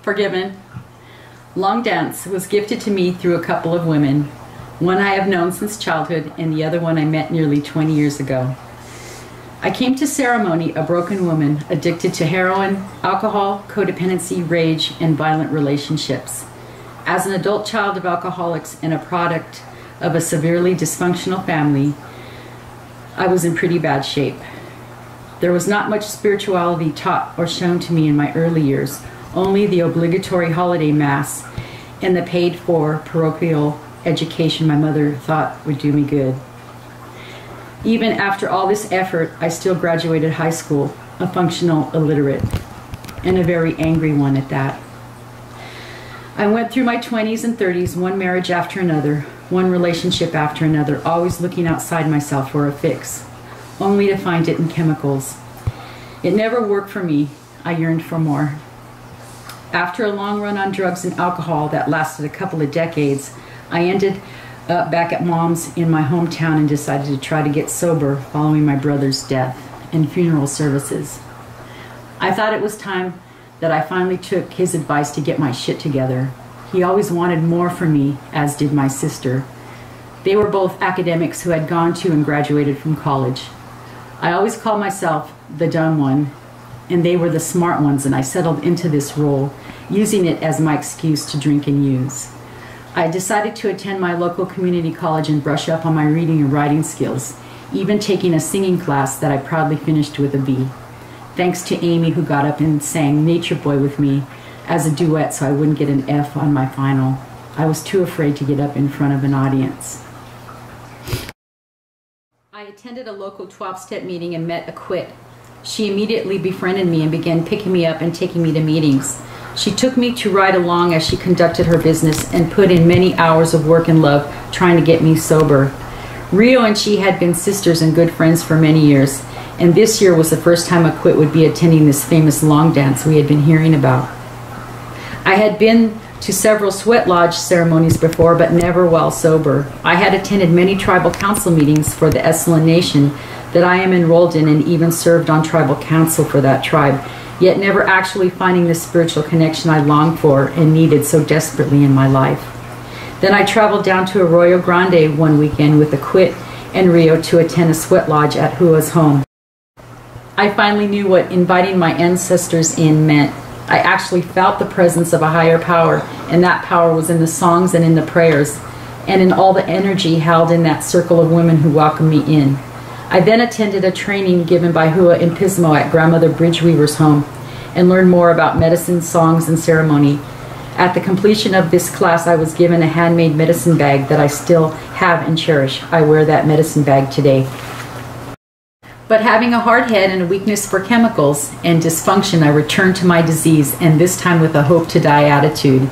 Forgiven. Long dance was gifted to me through a couple of women. One I have known since childhood, and the other one I met nearly 20 years ago. I came to ceremony a broken woman, addicted to heroin, alcohol, codependency, rage, and violent relationships. As an adult child of alcoholics and a product of a severely dysfunctional family, I was in pretty bad shape. There was not much spirituality taught or shown to me in my early years, only the obligatory holiday mass and the paid-for parochial education my mother thought would do me good. Even after all this effort, I still graduated high school, a functional illiterate, and a very angry one at that. I went through my 20s and 30s, one marriage after another, one relationship after another, always looking outside myself for a fix, only to find it in chemicals. It never worked for me. I yearned for more. After a long run on drugs and alcohol that lasted a couple of decades, I ended up back at Mom's in my hometown and decided to try to get sober following my brother's death and funeral services. I thought it was time that I finally took his advice to get my shit together. He always wanted more from me, as did my sister. They were both academics who had gone to and graduated from college. I always called myself the dumb one, and they were the smart ones, and I settled into this role, using it as my excuse to drink and use. I decided to attend my local community college and brush up on my reading and writing skills, even taking a singing class that I proudly finished with a B. Thanks to Amy, who got up and sang Nature Boy with me as a duet so I wouldn't get an F on my final. I was too afraid to get up in front of an audience. I attended a local 12-step meeting and met Xihuitl. She immediately befriended me and began picking me up and taking me to meetings. She took me to ride along as she conducted her business and put in many hours of work and love trying to get me sober. Rio and she had been sisters and good friends for many years, and this year was the first time Xihuitl would be attending this famous long dance we had been hearing about. I had been to several sweat lodge ceremonies before, but never while sober. I had attended many tribal council meetings for the Esalen Nation that I am enrolled in, and even served on tribal council for that tribe, yet never actually finding the spiritual connection I longed for and needed so desperately in my life. Then I traveled down to Arroyo Grande one weekend with Xihuitl and Rio to attend a sweat lodge at Hua's home. I finally knew what inviting my ancestors in meant. I actually felt the presence of a higher power, and that power was in the songs and in the prayers, and in all the energy held in that circle of women who welcomed me in. I then attended a training given by Hua in Pismo at Grandmother Bridgeweaver's home and learned more about medicine, songs, and ceremony. At the completion of this class, I was given a handmade medicine bag that I still have and cherish. I wear that medicine bag today. But having a hard head and a weakness for chemicals and dysfunction, I returned to my disease, and this time with a hope to die attitude.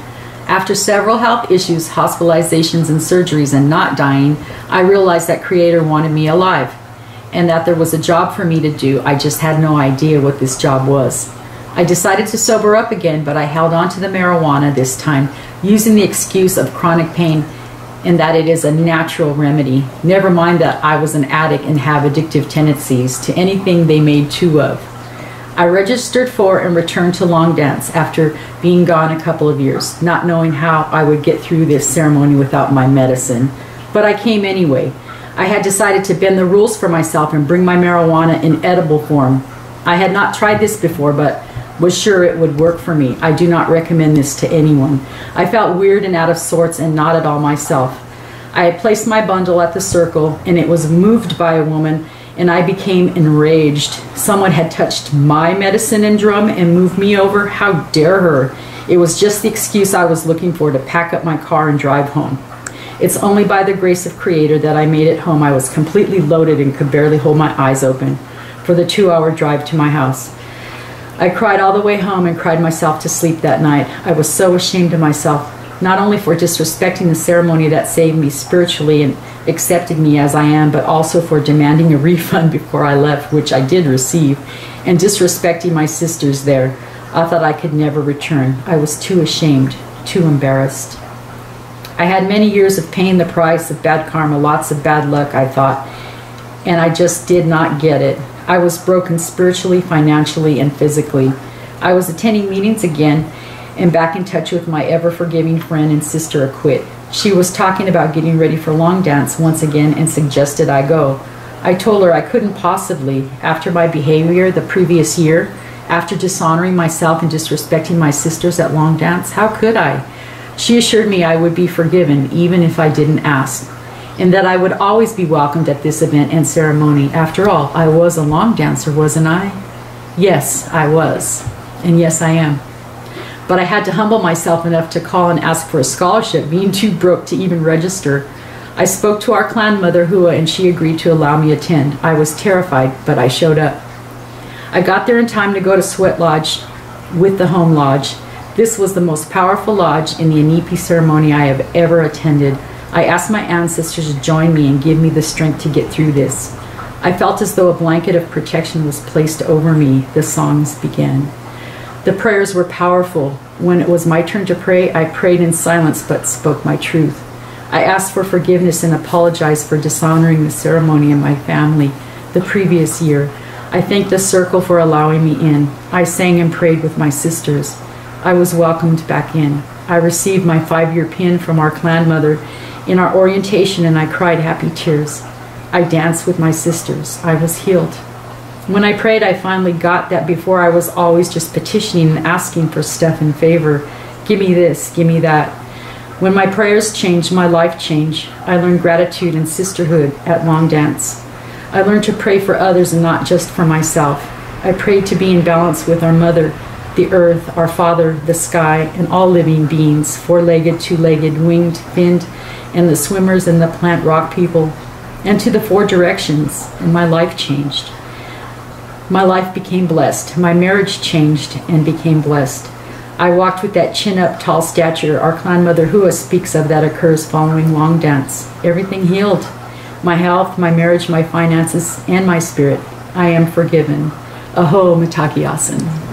After several health issues, hospitalizations, and surgeries, and not dying, I realized that Creator wanted me alive, and that there was a job for me to do. I just had no idea what this job was. I decided to sober up again, but I held on to the marijuana this time, using the excuse of chronic pain and that it is a natural remedy. Never mind that I was an addict and have addictive tendencies to anything they made two of. I registered for and returned to long dance after being gone a couple of years, not knowing how I would get through this ceremony without my medicine. But I came anyway. I had decided to bend the rules for myself and bring my marijuana in edible form. I had not tried this before, but was sure it would work for me. I do not recommend this to anyone. I felt weird and out of sorts and not at all myself. I had placed my bundle at the circle, and it was moved by a woman, and I became enraged. Someone had touched my medicine and drum and moved me over. How dare her? It was just the excuse I was looking for to pack up my car and drive home. It's only by the grace of Creator that I made it home. I was completely loaded and could barely hold my eyes open for the 2-hour drive to my house. I cried all the way home and cried myself to sleep that night. I was so ashamed of myself, not only for disrespecting the ceremony that saved me spiritually and accepted me as I am, but also for demanding a refund before I left, which I did receive, and disrespecting my sisters there. I thought I could never return. I was too ashamed, too embarrassed. I had many years of paying the price of bad karma, lots of bad luck, I thought, and I just did not get it. I was broken spiritually, financially, and physically. I was attending meetings again, and back in touch with my ever-forgiving friend and sister Xihuitl. She was talking about getting ready for long dance once again and suggested I go. I told her I couldn't possibly, after my behavior the previous year, after dishonoring myself and disrespecting my sisters at long dance. How could I? She assured me I would be forgiven even if I didn't ask, and that I would always be welcomed at this event and ceremony. After all, I was a long dancer, wasn't I? Yes, I was. And yes, I am. But I had to humble myself enough to call and ask for a scholarship, being too broke to even register. I spoke to our clan mother, Hua, and she agreed to allow me to attend. I was terrified, but I showed up. I got there in time to go to Sweat Lodge with the home lodge. This was the most powerful lodge in the Inipi ceremony I have ever attended. I asked my ancestors to join me and give me the strength to get through this. I felt as though a blanket of protection was placed over me. The songs began. The prayers were powerful. When it was my turn to pray, I prayed in silence but spoke my truth. I asked for forgiveness and apologized for dishonoring the ceremony and my family the previous year. I thanked the circle for allowing me in. I sang and prayed with my sisters. I was welcomed back in. I received my 5-year pin from our clan mother in our orientation, and I cried happy tears. I danced with my sisters. I was healed. When I prayed, I finally got that before I was always just petitioning and asking for stuff in favor. Give me this, give me that. When my prayers changed, my life changed. I learned gratitude and sisterhood at long dance. I learned to pray for others and not just for myself. I prayed to be in balance with our mother, the earth, our father, the sky, and all living beings, 4-legged, 2-legged, winged, finned, and the swimmers and the plant rock people, and to the 4 directions, and my life changed. My life became blessed. My marriage changed and became blessed. I walked with that chin-up, tall stature our clan mother Hua speaks of that occurs following long dance. Everything healed. My health, my marriage, my finances, and my spirit. I am forgiven. Aho Mitakiasan.